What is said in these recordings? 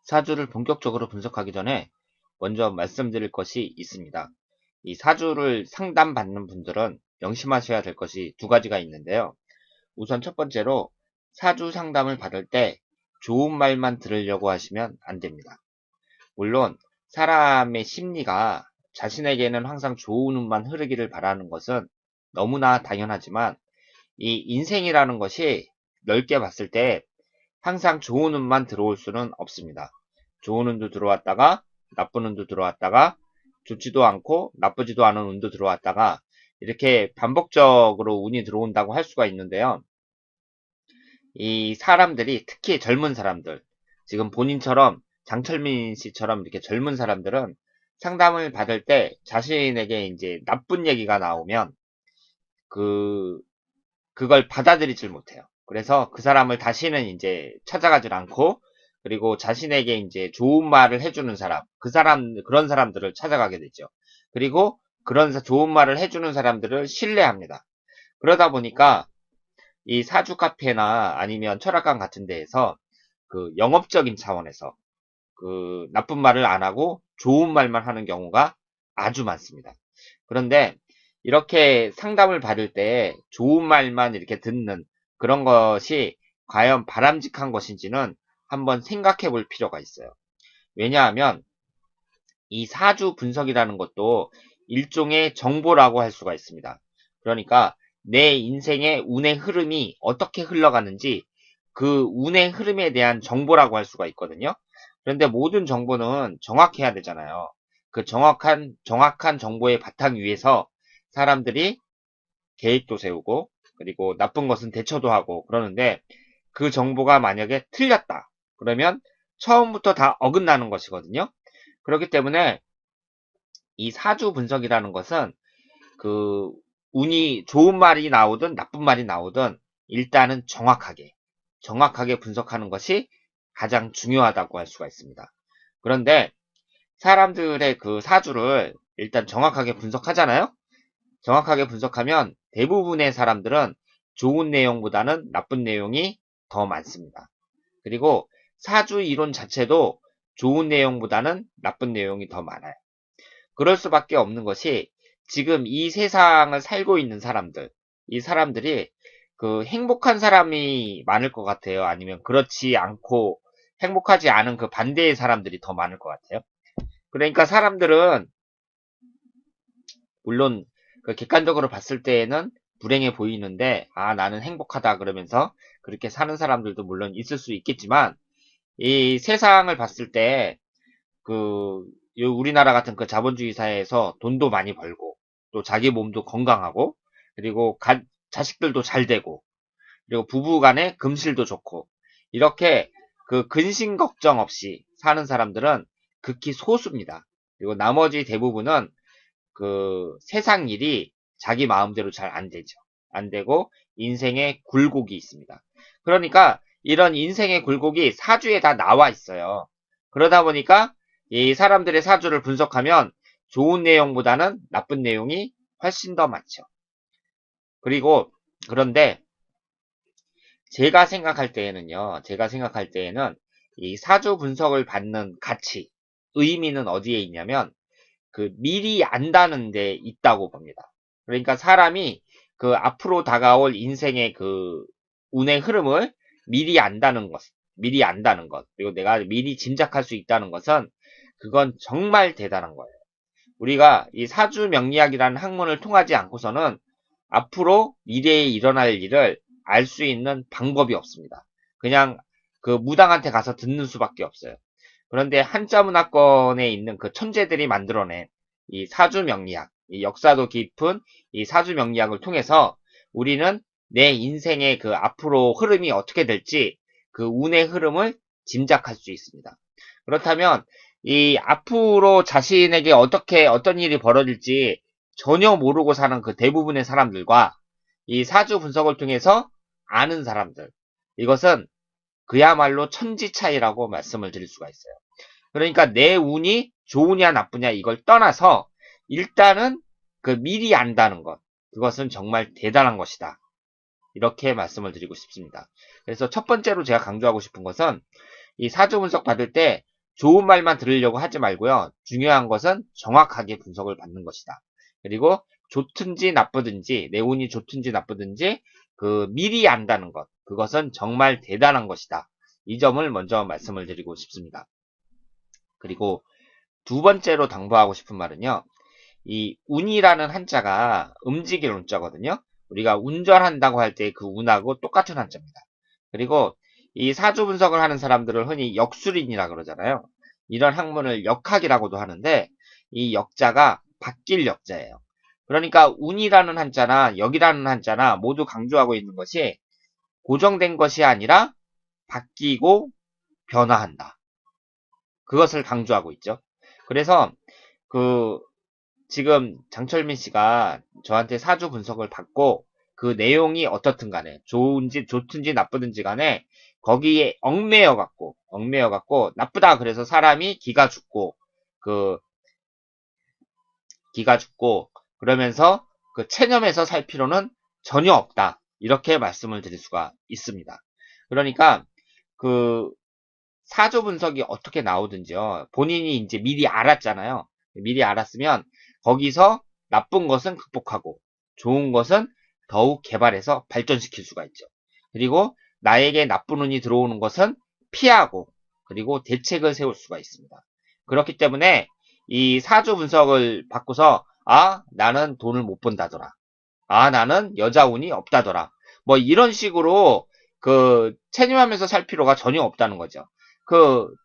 사주를 본격적으로 분석하기 전에 먼저 말씀드릴 것이 있습니다. 이 사주를 상담받는 분들은 명심하셔야 될 것이 두 가지가 있는데요. 우선 첫 번째로 사주 상담을 받을 때 좋은 말만 들으려고 하시면 안 됩니다. 물론 사람의 심리가 자신에게는 항상 좋은 운만 흐르기를 바라는 것은 너무나 당연하지만 이 인생이라는 것이 넓게 봤을 때 항상 좋은 운만 들어올 수는 없습니다. 좋은 운도 들어왔다가 나쁜 운도 들어왔다가 좋지도 않고 나쁘지도 않은 운도 들어왔다가 이렇게 반복적으로 운이 들어온다고 할 수가 있는데요. 이 사람들이 특히 젊은 사람들, 지금 본인처럼 장철민 씨처럼 이렇게 젊은 사람들은 상담을 받을 때 자신에게 이제 나쁜 얘기가 나오면 그걸 받아들이질 못해요. 그래서 그 사람을 다시는 이제 찾아가질 않고, 그리고 자신에게 이제 좋은 말을 해주는 사람, 그런 사람들을 찾아가게 되죠. 그리고 그런 좋은 말을 해주는 사람들을 신뢰합니다. 그러다 보니까 이 사주 카페나 아니면 철학관 같은 데에서 그 영업적인 차원에서 그 나쁜 말을 안 하고 좋은 말만 하는 경우가 아주 많습니다. 그런데 이렇게 상담을 받을 때 좋은 말만 이렇게 듣는 그런 것이 과연 바람직한 것인지는 한번 생각해 볼 필요가 있어요. 왜냐하면 이 사주 분석이라는 것도 일종의 정보라고 할 수가 있습니다. 그러니까 내 인생의 운의 흐름이 어떻게 흘러가는지 그 운의 흐름에 대한 정보라고 할 수가 있거든요. 그런데 모든 정보는 정확해야 되잖아요. 그 정확한 정보의 바탕 위에서 사람들이 계획도 세우고, 그리고 나쁜 것은 대처도 하고 그러는데, 그 정보가 만약에 틀렸다. 그러면 처음부터 다 어긋나는 것이거든요. 그렇기 때문에 이 사주 분석이라는 것은 그 운이 좋은 말이 나오든 나쁜 말이 나오든 일단은 정확하게 분석하는 것이 가장 중요하다고 할 수가 있습니다. 그런데 사람들의 그 사주를 일단 정확하게 분석하잖아요? 정확하게 분석하면 대부분의 사람들은 좋은 내용보다는 나쁜 내용이 더 많습니다. 그리고 사주 이론 자체도 좋은 내용보다는 나쁜 내용이 더 많아요. 그럴 수밖에 없는 것이 지금 이 세상을 살고 있는 사람들, 이 사람들이 그 행복한 사람이 많을 것 같아요? 아니면 그렇지 않고 행복하지 않은 그 반대의 사람들이 더 많을 것 같아요? 그러니까 사람들은 물론 그 객관적으로 봤을 때에는 불행해 보이는데, 아, 나는 행복하다 그러면서 그렇게 사는 사람들도 물론 있을 수 있겠지만, 이 세상을 봤을 때 그 우리나라 같은 그 자본주의 사회에서 돈도 많이 벌고, 또 자기 몸도 건강하고, 그리고 자식들도 잘 되고, 그리고 부부 간에 금실도 좋고, 이렇게 그 근심 걱정 없이 사는 사람들은 극히 소수입니다. 그리고 나머지 대부분은 그 세상 일이 자기 마음대로 잘 안 되죠. 안 되고 인생의 굴곡이 있습니다. 그러니까 이런 인생의 굴곡이 사주에 다 나와 있어요. 그러다 보니까 이 사람들의 사주를 분석하면 좋은 내용보다는 나쁜 내용이 훨씬 더 많죠. 그리고 그런데 제가 생각할 때에는 이 사주 분석을 받는 가치, 의미는 어디에 있냐면 그 미리 안다는 데 있다고 봅니다. 그러니까 사람이 그 앞으로 다가올 인생의 그 운의 흐름을 미리 안다는 것, 그리고 내가 미리 짐작할 수 있다는 것은 그건 정말 대단한 거예요. 우리가 이 사주 명리학이라는 학문을 통하지 않고서는 앞으로 미래에 일어날 일을 알 수 있는 방법이 없습니다. 그냥 그 무당한테 가서 듣는 수밖에 없어요. 그런데 한자 문화권에 있는 그 천재들이 만들어낸 이 사주 명리학, 이 역사도 깊은 이 사주 명리학을 통해서 우리는 내 인생의 그 앞으로 흐름이 어떻게 될지 그 운의 흐름을 짐작할 수 있습니다. 그렇다면 이 앞으로 자신에게 어떤 일이 벌어질지 전혀 모르고 사는 그 대부분의 사람들과 이 사주 분석을 통해서 아는 사람들, 이것은 그야말로 천지 차이라고 말씀을 드릴 수가 있어요. 그러니까 내 운이 좋으냐 나쁘냐 이걸 떠나서 일단은 그 미리 안다는 것, 그것은 정말 대단한 것이다. 이렇게 말씀을 드리고 싶습니다. 그래서 첫 번째로 제가 강조하고 싶은 것은 이 사주 분석 받을 때 좋은 말만 들으려고 하지 말고요. 중요한 것은 정확하게 분석을 받는 것이다. 그리고 좋든지 나쁘든지, 내 운이 좋든지 나쁘든지 미리 안다는 것. 그것은 정말 대단한 것이다. 이 점을 먼저 말씀을 드리고 싶습니다. 그리고 두 번째로 당부하고 싶은 말은요. 이 운이라는 한자가 움직일 운자거든요. 우리가 운전한다고 할 때 그 운하고 똑같은 한자입니다. 그리고 이 사주 분석을 하는 사람들을 흔히 역술인이라 그러잖아요. 이런 학문을 역학이라고도 하는데 이 역자가 바뀔 역자예요. 그러니까 운이라는 한자나 역이라는 한자나 모두 강조하고 있는 것이 고정된 것이 아니라 바뀌고 변화한다. 그것을 강조하고 있죠. 그래서 지금 장철민 씨가 저한테 사주 분석을 받고 그 내용이 어떻든 간에 좋든지 나쁘든지 간에 거기에 얽매여 갖고 나쁘다 그래서 사람이 기가 죽고 그러면서 체념해서 살 필요는 전혀 없다. 이렇게 말씀을 드릴 수가 있습니다. 그러니까 사주 분석이 어떻게 나오든지요. 본인이 이제 미리 알았잖아요. 미리 알았으면 거기서 나쁜 것은 극복하고 좋은 것은 더욱 개발해서 발전시킬 수가 있죠. 그리고 나에게 나쁜 운이 들어오는 것은 피하고 그리고 대책을 세울 수가 있습니다. 그렇기 때문에 이 사주 분석을 받고서 나는 돈을 못 번다더라. 나는 여자 운이 없다더라. 뭐 이런 식으로 체념하면서 살 필요가 전혀 없다는 거죠.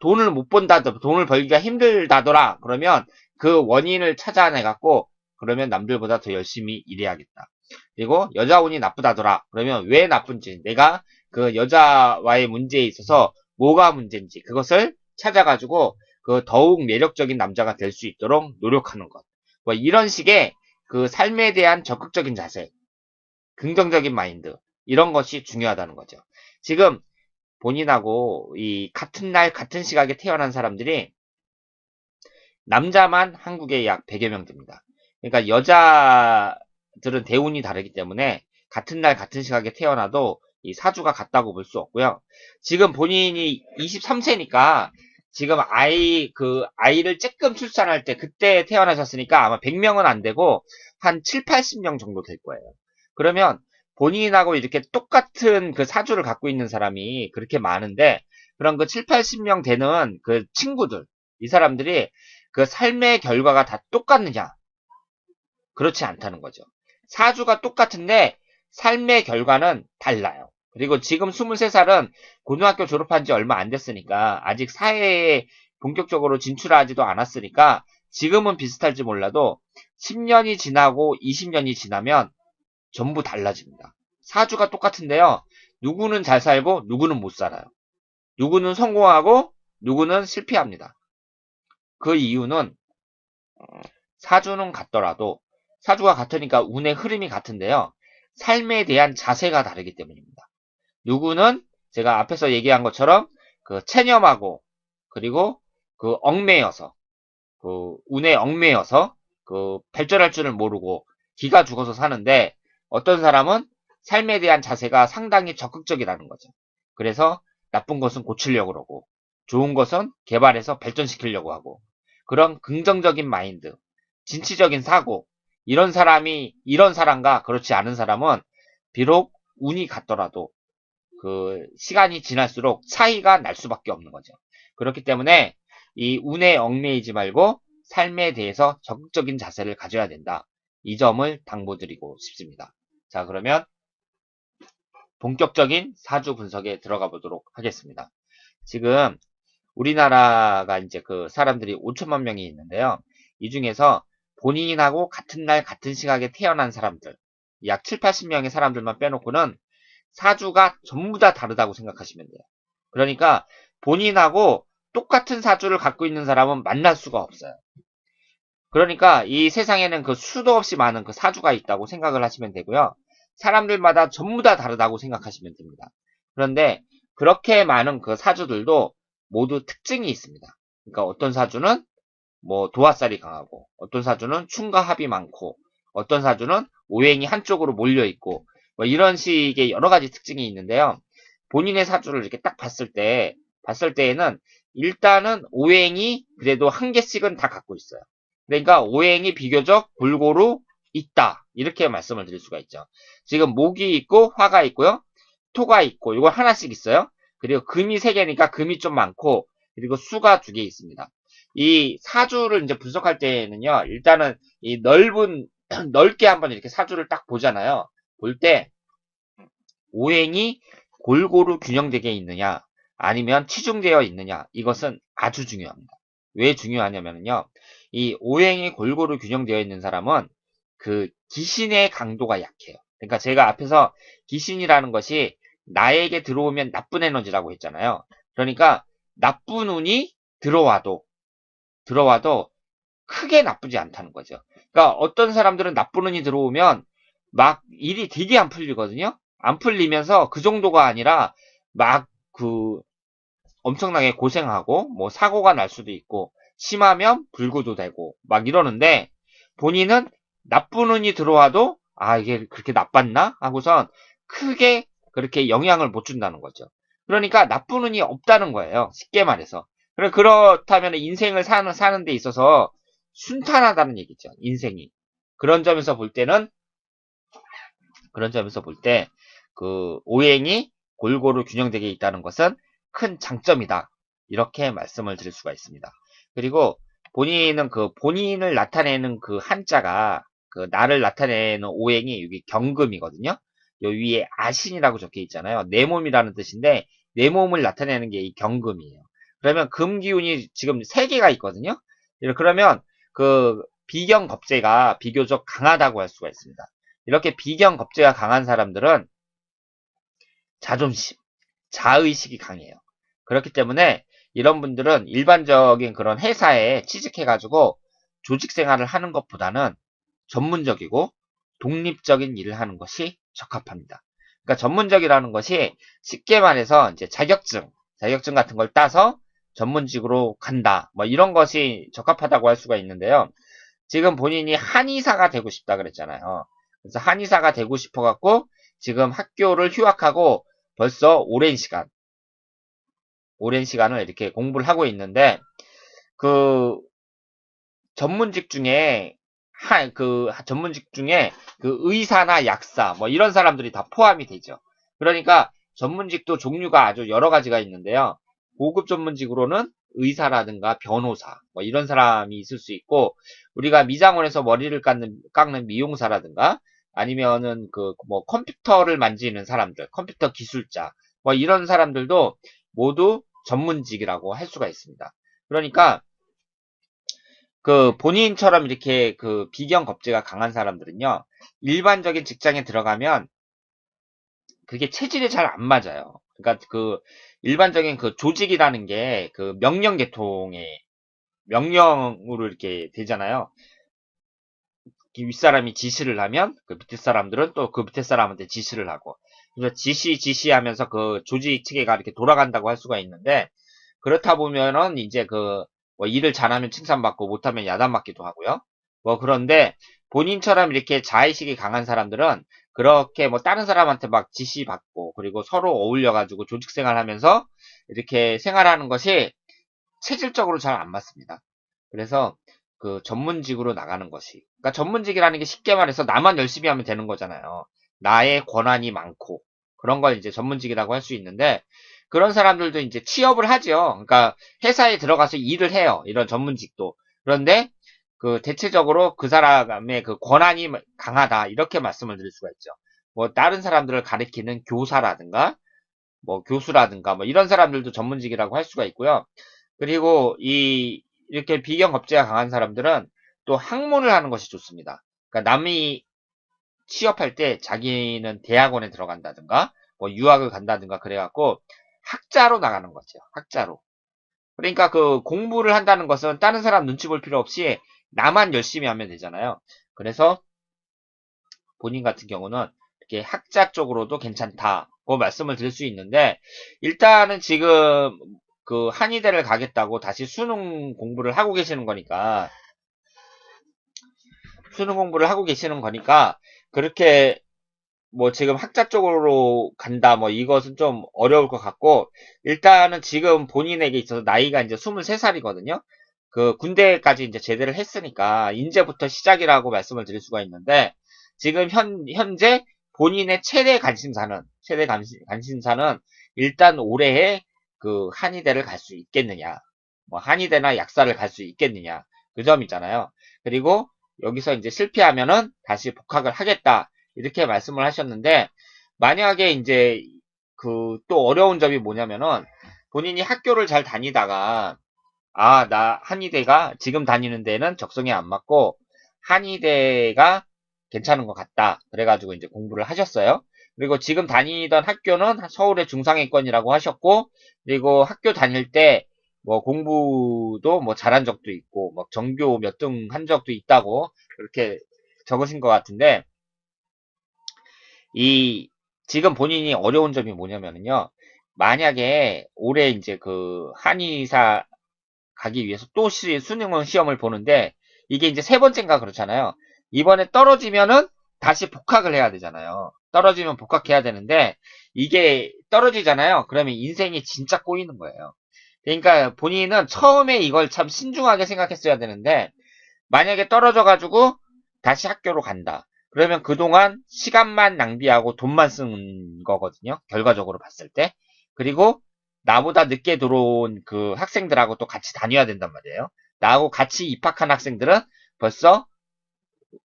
돈을 못 번다더라, 돈을 벌기가 힘들다더라. 그러면 그 원인을 찾아내갖고, 그러면 남들보다 더 열심히 일해야겠다. 그리고 여자 운이 나쁘다더라. 그러면 왜 나쁜지, 내가 그 여자와의 문제에 있어서 뭐가 문제인지, 그것을 찾아가지고, 더욱 매력적인 남자가 될 수 있도록 노력하는 것. 뭐 이런 식의 삶에 대한 적극적인 자세, 긍정적인 마인드, 이런 것이 중요하다는 거죠. 지금 본인하고 이 같은 날 같은 시각에 태어난 사람들이 남자만 한국에 약 100여 명 됩니다. 그러니까 여자들은 대운이 다르기 때문에 같은 날 같은 시각에 태어나도 이 사주가 같다고 볼 수 없고요. 지금 본인이 23세니까 지금 아이를 쬐끔 출산할 때 그때 태어나셨으니까 아마 100명은 안 되고 한 7, 80명 정도 될 거예요. 그러면 본인하고 이렇게 똑같은 사주를 갖고 있는 사람이 그렇게 많은데 그런 7, 80명 되는 친구들, 이 사람들이 삶의 결과가 다 똑같느냐? 그렇지 않다는 거죠. 사주가 똑같은데 삶의 결과는 달라요. 그리고 지금 23살은 고등학교 졸업한 지 얼마 안 됐으니까 아직 사회에 본격적으로 진출하지도 않았으니까 지금은 비슷할지 몰라도 10년이 지나고 20년이 지나면 전부 달라집니다. 사주가 똑같은데요. 누구는 잘 살고 누구는 못 살아요. 누구는 성공하고 누구는 실패합니다. 그 이유는 사주는 같더라도 사주가 같으니까 운의 흐름이 같은데요. 삶에 대한 자세가 다르기 때문입니다. 누구는 제가 앞에서 얘기한 것처럼 체념하고 그리고 얽매여서 운에 얽매여서 발전할 줄을 모르고 기가 죽어서 사는데 어떤 사람은 삶에 대한 자세가 상당히 적극적이라는 거죠. 그래서 나쁜 것은 고치려고 그러고 좋은 것은 개발해서 발전시키려고 하고 그런 긍정적인 마인드, 진취적인 사고 이런 사람과 그렇지 않은 사람은 비록 운이 같더라도 시간이 지날수록 차이가 날 수밖에 없는 거죠. 그렇기 때문에 이 운에 얽매이지 말고 삶에 대해서 적극적인 자세를 가져야 된다. 이 점을 당부드리고 싶습니다. 자, 그러면 본격적인 사주 분석에 들어가 보도록 하겠습니다. 지금 우리나라가 이제 사람들이 5천만 명이 있는데요. 이 중에서 본인하고 같은 날 같은 시각에 태어난 사람들, 약 7, 80명의 사람들만 빼놓고는 사주가 전부 다 다르다고 생각하시면 돼요. 그러니까 본인하고 똑같은 사주를 갖고 있는 사람은 만날 수가 없어요. 그러니까 이 세상에는 수도 없이 많은 사주가 있다고 생각을 하시면 되고요. 사람들마다 전부 다 다르다고 생각하시면 됩니다. 그런데 그렇게 많은 사주들도 모두 특징이 있습니다. 그러니까 어떤 사주는 도화살이 강하고 어떤 사주는 충과 합이 많고 어떤 사주는 오행이 한쪽으로 몰려있고 이런 식의 여러 가지 특징이 있는데요. 본인의 사주를 이렇게 딱 봤을 때에는 일단은 오행이 그래도 한 개씩은 다 갖고 있어요. 그러니까 오행이 비교적 골고루 있다. 이렇게 말씀을 드릴 수가 있죠. 지금 목이 있고 화가 있고요. 토가 있고 이거 하나씩 있어요. 그리고 금이 3개니까 금이 좀 많고 그리고 수가 2개 있습니다. 이 사주를 이제 분석할 때는요. 일단은 이 넓은 넓게 한번 이렇게 사주를 딱 보잖아요. 볼 때 오행이 골고루 균형되게 있느냐 아니면 치중되어 있느냐 이것은 아주 중요합니다. 왜 중요하냐면요. 이 오행이 골고루 균형되어 있는 사람은 그 기신의 강도가 약해요. 그러니까 제가 앞에서 기신이라는 것이 나에게 들어오면 나쁜 에너지라고 했잖아요. 그러니까 나쁜 운이 들어와도 크게 나쁘지 않다는 거죠. 그러니까 어떤 사람들은 나쁜 운이 들어오면 막 일이 되게 안 풀리거든요. 안 풀리면서 그 정도가 아니라 막 그 엄청나게 고생하고 뭐 사고가 날 수도 있고 심하면 불구도 되고 막 이러는데 본인은 나쁜 운이 들어와도 아 이게 그렇게 나빴나 하고선 크게 그렇게 영향을 못 준다는 거죠. 그러니까 나쁜 운이 없다는 거예요. 쉽게 말해서. 그렇다면 인생을 사는 데 있어서 순탄하다는 얘기죠. 인생이. 그런 점에서 볼 때는 그런 점에서 볼 때 그 오행이 골고루 균형되게 있다는 것은 큰 장점이다. 이렇게 말씀을 드릴 수가 있습니다. 그리고 본인은 그 본인을 나타내는 그 한자가 그 나를 나타내는 오행이 여기 경금이거든요. 요 위에 아신이라고 적혀 있잖아요. 내 몸이라는 뜻인데 내 몸을 나타내는 게 이 경금이에요. 그러면 금 기운이 지금 3개가 있거든요. 그러면 그 비경겁재가 비교적 강하다고 할 수가 있습니다. 이렇게 비경겁재가 강한 사람들은 자존심, 자의식이 강해요. 그렇기 때문에 이런 분들은 일반적인 그런 회사에 취직해가지고 조직 생활을 하는 것보다는 전문적이고 독립적인 일을 하는 것이 적합합니다. 그러니까 전문적이라는 것이 쉽게 말해서 이제 자격증 같은 걸 따서 전문직으로 간다. 뭐 이런 것이 적합하다고 할 수가 있는데요. 지금 본인이 한의사가 되고 싶다 그랬잖아요. 그래서 한의사가 되고 싶어갖고 지금 학교를 휴학하고 벌써 오랜 시간을 이렇게 공부를 하고 있는데 그 전문직 중에 전문직 중에 그 의사나 약사 뭐 이런 사람들이 다 포함이 되죠. 그러니까 전문직도 종류가 아주 여러 가지가 있는데요. 고급 전문직으로는 의사라든가 변호사 뭐 이런 사람이 있을 수 있고 우리가 미장원에서 머리를 깎는 미용사라든가 아니면은 그 뭐 컴퓨터를 만지는 사람들, 컴퓨터 기술자 뭐 이런 사람들도 모두 전문직이라고 할 수가 있습니다. 그러니까 그 본인처럼 이렇게 그 비경 겁재가 강한 사람들은요, 일반적인 직장에 들어가면 그게 체질에 잘 안 맞아요. 그러니까 그 일반적인 그 조직이라는 게 그 명령 계통의 명령으로 이렇게 되잖아요. 윗사람이 지시를 하면 그 밑에 사람들은 또 그 밑에 사람한테 지시를 하고 그래서 지시하면서 그 조직 체계가 이렇게 돌아간다고 할 수가 있는데 그렇다 보면은 이제 그 뭐 일을 잘하면 칭찬받고 못하면 야단맞기도 하고요. 뭐 그런데 본인처럼 이렇게 자의식이 강한 사람들은 그렇게 뭐 다른 사람한테 막 지시받고 그리고 서로 어울려가지고 조직 생활하면서 이렇게 생활하는 것이 체질적으로 잘 안 맞습니다. 그래서 그 전문직으로 나가는 것이 그러니까 전문직이라는 게 쉽게 말해서 나만 열심히 하면 되는 거잖아요. 나의 권한이 많고 그런 걸 이제 전문직이라고 할 수 있는데 그런 사람들도 이제 취업을 하죠. 그러니까 회사에 들어가서 일을 해요. 이런 전문직도. 그런데 그 대체적으로 그 사람의 그 권한이 강하다 이렇게 말씀을 드릴 수가 있죠. 뭐 다른 사람들을 가리키는 교사라든가 뭐 교수라든가 뭐 이런 사람들도 전문직이라고 할 수가 있고요. 그리고 이렇게 비경겁제가 강한 사람들은 또 학문을 하는 것이 좋습니다. 그러니까 남이 취업할 때 자기는 대학원에 들어간다든가 뭐 유학을 간다든가 그래갖고 학자로 나가는 거죠. 학자로. 그러니까 그 공부를 한다는 것은 다른 사람 눈치 볼 필요 없이 나만 열심히 하면 되잖아요. 그래서 본인 같은 경우는 이렇게 학자 쪽으로도 괜찮다고 말씀을 드릴 수 있는데 일단은 지금 그 한의대를 가겠다고 다시 수능 공부를 하고 계시는 거니까 그렇게 뭐 지금 학자 쪽으로 간다, 뭐 이것은 좀 어려울 것 같고, 일단은 지금 본인에게 있어서 나이가 이제 23살이거든요. 그 군대까지 이제 제대를 했으니까, 이제부터 시작이라고 말씀을 드릴 수가 있는데, 지금 현재 본인의 최대 관심사는 일단 올해에 그 한의대를 갈 수 있겠느냐, 뭐 한의대나 약사를 갈 수 있겠느냐, 그 점이잖아요. 그리고 여기서 이제 실패하면은 다시 복학을 하겠다. 이렇게 말씀을 하셨는데, 만약에 이제 그 또 어려운 점이 뭐냐면은, 본인이 학교를 잘 다니다가, 아, 나 한의대가 지금 다니는 데는 적성에 안 맞고, 한의대가 괜찮은 것 같다. 그래가지고 이제 공부를 하셨어요. 그리고 지금 다니던 학교는 서울의 중상위권이라고 하셨고, 그리고 학교 다닐 때 뭐 공부도 뭐 잘한 적도 있고, 뭐 전교 몇 등 한 적도 있다고 그렇게 적으신 것 같은데, 이 지금 본인이 어려운 점이 뭐냐면요. 만약에 올해 이제 그 한의사 가기 위해서 또 수능 시험을 보는데 이게 이제 세 번째인가 그렇잖아요. 이번에 떨어지면은 다시 복학을 해야 되잖아요. 떨어지면 복학해야 되는데 이게 떨어지잖아요. 그러면 인생이 진짜 꼬이는 거예요. 그러니까 본인은 처음에 이걸 참 신중하게 생각했어야 되는데 만약에 떨어져가지고 다시 학교로 간다. 그러면 그동안 시간만 낭비하고 돈만 쓴 거거든요. 결과적으로 봤을 때. 그리고 나보다 늦게 들어온 그 학생들하고 또 같이 다녀야 된단 말이에요. 나하고 같이 입학한 학생들은 벌써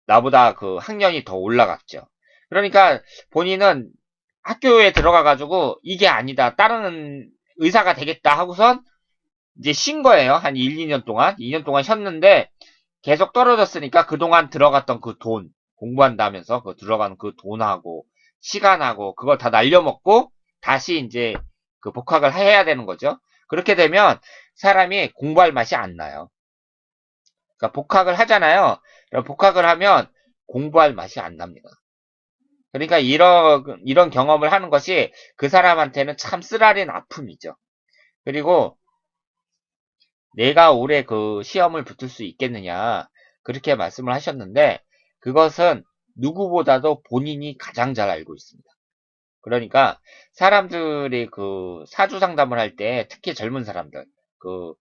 나보다 그 학년이 더 올라갔죠. 그러니까 본인은 학교에 들어가가지고 이게 아니다. 다른 의사가 되겠다 하고선 이제 쉰 거예요. 한 1, 2년 동안. 2년 동안 쉬었는데 계속 떨어졌으니까 그동안 들어갔던 그 돈, 공부한다면서 그 들어간 그 돈하고 시간하고 그걸 다 날려먹고 다시 이제 그 복학을 해야 되는 거죠. 그렇게 되면 사람이 공부할 맛이 안 나요. 그러니까 복학을 하잖아요. 복학을 하면 공부할 맛이 안 납니다. 그러니까 이런 경험을 하는 것이 그 사람한테는 참 쓰라린 아픔이죠. 그리고 내가 올해 그 시험을 붙을 수 있겠느냐, 그렇게 말씀을 하셨는데, 그것은 누구보다도 본인이 가장 잘 알고 있습니다. 그러니까, 사람들이 그 사주 상담을 할 때, 특히 젊은 사람들, 그,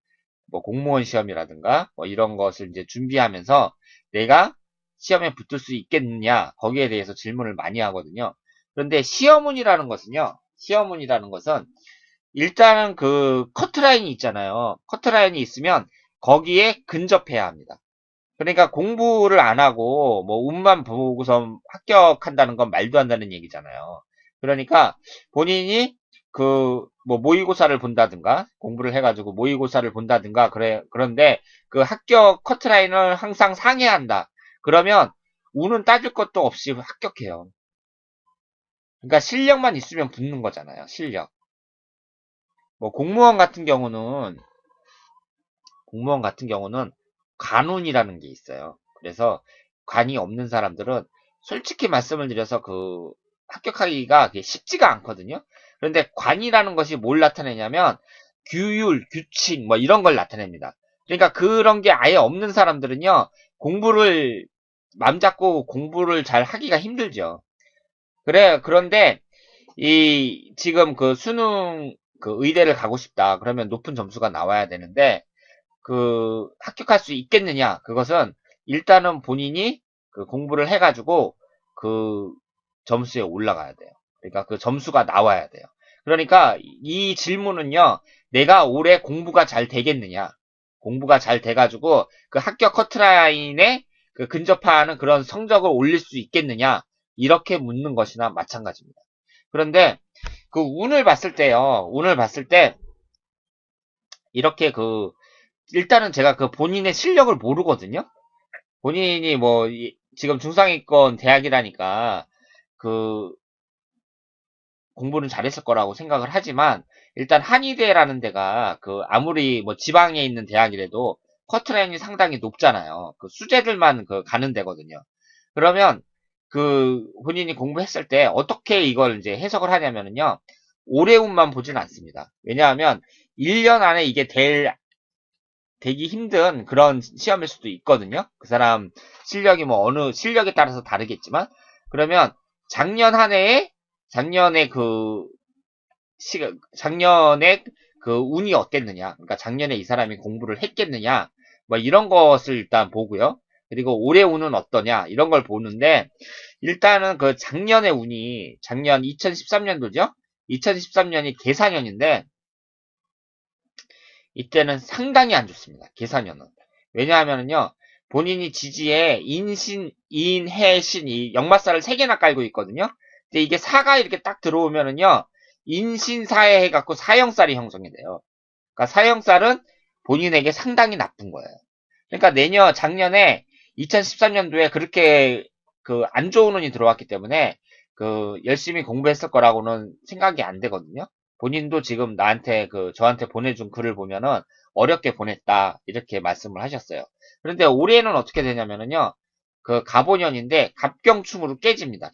뭐 공무원 시험이라든가, 뭐 이런 것을 이제 준비하면서, 내가 시험에 붙을 수 있겠느냐, 거기에 대해서 질문을 많이 하거든요. 그런데 시험운이라는 것은 일단은 그 커트라인이 있잖아요. 커트라인이 있으면 거기에 근접해야 합니다. 그러니까 공부를 안 하고 뭐 운만 보고서 합격한다는 건 말도 안 되는 얘기잖아요. 그러니까 본인이 그 뭐 모의고사를 본다든가 공부를 해가지고 모의고사를 본다든가 그런데 그 합격 커트라인을 항상 상회한다. 그러면 운은 따질 것도 없이 합격해요. 그러니까 실력만 있으면 붙는 거잖아요. 실력. 뭐 공무원 같은 경우는 관운이라는 게 있어요. 그래서 관이 없는 사람들은 솔직히 말씀을 드려서 그 합격하기가 쉽지가 않거든요. 그런데 관이라는 것이 뭘 나타내냐면 규율, 규칙 뭐 이런 걸 나타냅니다. 그러니까 그런 게 아예 없는 사람들은요. 공부를 맘 잡고 공부를 잘 하기가 힘들죠. 그런데 이 지금 그 수능 그 의대를 가고 싶다. 그러면 높은 점수가 나와야 되는데 그 합격할 수 있겠느냐? 그것은 일단은 본인이 그 공부를 해가지고 그 점수에 올라가야 돼요. 그러니까 그 점수가 나와야 돼요. 그러니까 이 질문은요, 내가 올해 공부가 잘 되겠느냐? 공부가 잘 돼가지고 그 합격 커트라인에 그 근접하는 그런 성적을 올릴 수 있겠느냐? 이렇게 묻는 것이나 마찬가지입니다. 그런데 그 운을 봤을 때요, 운을 봤을 때 이렇게 그 일단은 제가 그 본인의 실력을 모르거든요. 본인이 뭐 지금 중상위권 대학이라니까 그 공부는 잘했을 거라고 생각을 하지만 일단 한의대라는 데가 그 아무리 뭐 지방에 있는 대학이라도 커트라인이 상당히 높잖아요. 그 수재들만 그 가는 데거든요. 그러면 그 본인이 공부했을 때 어떻게 이걸 이제 해석을 하냐면요. 올해운만 보진 않습니다. 왜냐하면 1년 안에 이게 되기 힘든 그런 시험일 수도 있거든요. 그 사람 실력이 뭐 어느 실력에 따라서 다르겠지만 그러면 작년 한 해에, 작년에 작년에 그 운이 어땠느냐. 그러니까 작년에 이 사람이 공부를 했겠느냐. 뭐 이런 것을 일단 보고요. 그리고 올해 운은 어떠냐. 이런 걸 보는데, 일단은 그 작년의 운이, 작년 2013년도죠? 2013년이 개사년인데, 이때는 상당히 안 좋습니다. 개사년은. 왜냐하면요, 본인이 지지에 인신, 인, 해, 신, 이 역마살을 3개나 깔고 있거든요. 근데 이게 사가 이렇게 딱 들어오면은요, 인신사해 해갖고 사형살이 형성이 돼요. 그러니까 사형살은 본인에게 상당히 나쁜 거예요. 그러니까 작년에 2013년도에 그렇게 그 안 좋은 운이 들어왔기 때문에 그 열심히 공부했을 거라고는 생각이 안 되거든요. 본인도 지금 저한테 보내준 글을 보면은 어렵게 보냈다 이렇게 말씀을 하셨어요. 그런데 올해는 어떻게 되냐면은요, 그 갑오년인데 갑경충으로 깨집니다.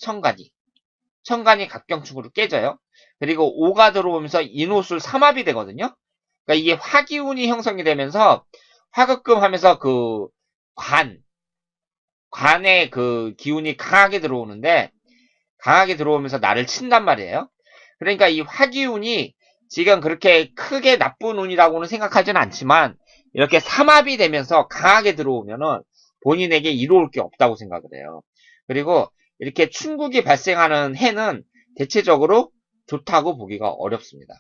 천간이 갑경충으로 깨져요. 그리고 오가 들어오면서 인호술 삼합이 되거든요. 그러니까 이게 화기운이 형성이 되면서 화급금 하면서 그 관의 그 기운이 강하게 들어오는데, 강하게 들어오면서 나를 친단 말이에요. 그러니까 이 화기운이 지금 그렇게 크게 나쁜 운이라고는 생각하지는 않지만, 이렇게 삼합이 되면서 강하게 들어오면은 본인에게 이로울 게 없다고 생각을 해요. 그리고 이렇게 충국이 발생하는 해는 대체적으로 좋다고 보기가 어렵습니다.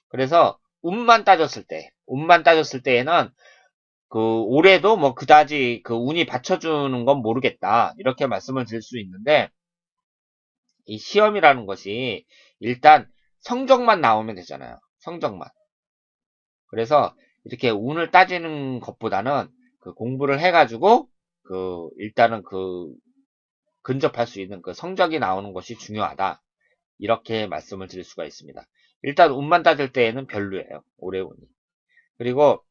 그래서 운만 따졌을 때에는 그 올해도 뭐 그다지 그 운이 받쳐주는 건 모르겠다 이렇게 말씀을 드릴 수 있는데, 이 시험이라는 것이 일단 성적만 나오면 되잖아요. 성적만. 그래서 이렇게 운을 따지는 것보다는 그 공부를 해가지고 그 일단은 그 근접할 수 있는 그 성적이 나오는 것이 중요하다 이렇게 말씀을 드릴 수가 있습니다. 일단 운만 따질 때에는 별로예요. 올해 운이. 그리고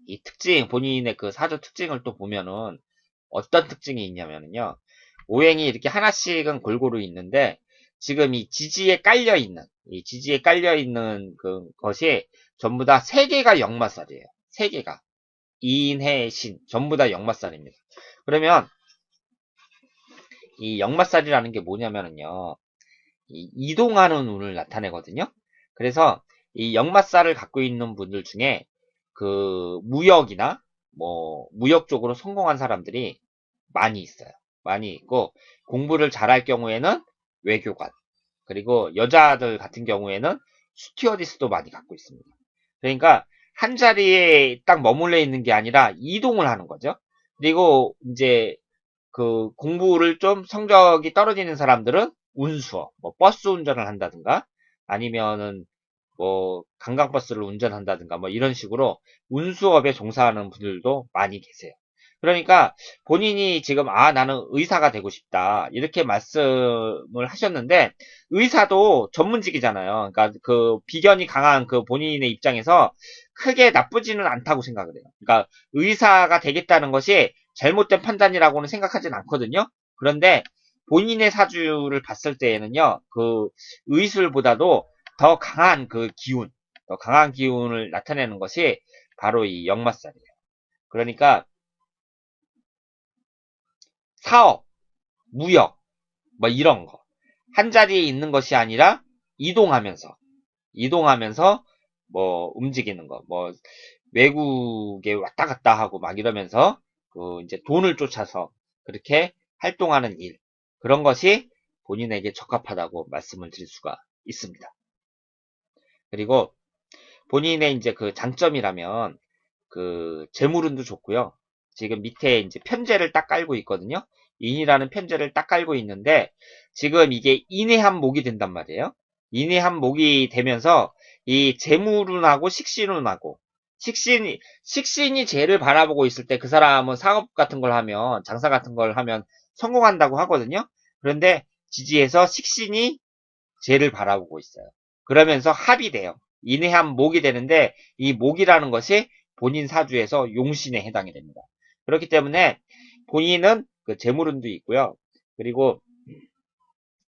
이 특징, 본인의 그 사주 특징을 또 보면은 어떤 특징이 있냐면요. 오행이 이렇게 하나씩은 골고루 있는데, 지금 이 지지에 깔려있는 그 것이 전부 다 3개가 역마살이에요. 3개가. 이인해, 신. 전부 다 역마살입니다. 그러면 이 역마살이라는 게 뭐냐면요. 이 이동하는 운을 나타내거든요. 그래서 이 역마살을 갖고 있는 분들 중에 그 무역이나 뭐 무역 쪽으로 성공한 사람들이 많이 있어요. 많이 있고, 공부를 잘할 경우에는 외교관, 그리고 여자들 같은 경우에는 스튜어디스도 많이 갖고 있습니다. 그러니까 한 자리에 딱 머물러 있는 게 아니라 이동을 하는 거죠. 그리고 이제 그 공부를 좀 성적이 떨어지는 사람들은 운수어, 뭐 버스 운전을 한다든가 아니면은 뭐 관광버스를 운전한다든가 뭐 이런 식으로 운수업에 종사하는 분들도 많이 계세요. 그러니까 본인이 지금 나는 의사가 되고 싶다 이렇게 말씀을 하셨는데, 의사도 전문직이잖아요. 그러니까 그 비견이 강한 그 본인의 입장에서 크게 나쁘지는 않다고 생각을 해요. 그러니까 의사가 되겠다는 것이 잘못된 판단이라고는 생각하진 않거든요. 그런데 본인의 사주를 봤을 때에는요, 그 의술보다도 더 강한 기운을 나타내는 것이 바로 이 역마살이에요. 그러니까 사업, 무역, 뭐 이런 거. 한 자리에 있는 것이 아니라 이동하면서, 이동하면서 뭐 움직이는 거, 뭐 외국에 왔다 갔다 하고 막 이러면서 그 이제 돈을 쫓아서 그렇게 활동하는 일. 그런 것이 본인에게 적합하다고 말씀을 드릴 수가 있습니다. 그리고 본인의 이제 그 장점이라면 그 재물운도 좋고요. 지금 밑에 이제 편제를 딱 깔고 있거든요. 인이라는 편제를 딱 깔고 있는데, 지금 이게 인해한 목이 된단 말이에요. 인해한 목이 되면서 이 재물운하고 식신운하고, 식신이 쟤를 바라보고 있을 때 그 사람은 사업 같은 걸 하면, 장사 같은 걸 하면 성공한다고 하거든요. 그런데 지지에서 식신이 쟤를 바라보고 있어요. 그러면서 합이 돼요. 인해한 목이 되는데, 이 목이라는 것이 본인 사주에서 용신에 해당이 됩니다. 그렇기 때문에 본인은 그 재물운도 있고요. 그리고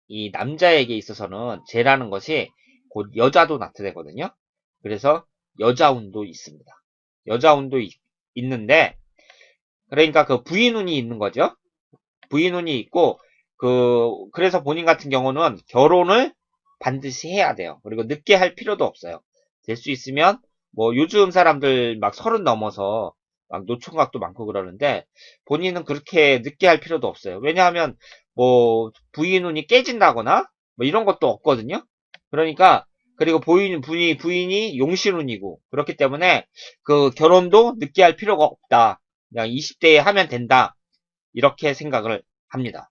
이 남자에게 있어서는 재라는 것이 곧 여자도 나타내거든요. 그래서 여자운도 있습니다. 여자운도 있는데, 그러니까 그 부인운이 있는 거죠. 부인운이 있고, 그래서 본인 같은 경우는 결혼을 반드시 해야 돼요. 그리고 늦게 할 필요도 없어요. 될 수 있으면, 뭐, 요즘 사람들 막 30 넘어서 막 노총각도 많고 그러는데, 본인은 그렇게 늦게 할 필요도 없어요. 왜냐하면, 뭐, 부인운이 깨진다거나, 뭐, 이런 것도 없거든요. 그러니까, 그리고 부인이 용신운이고, 그렇기 때문에, 결혼도 늦게 할 필요가 없다. 그냥 20대에 하면 된다. 이렇게 생각을 합니다.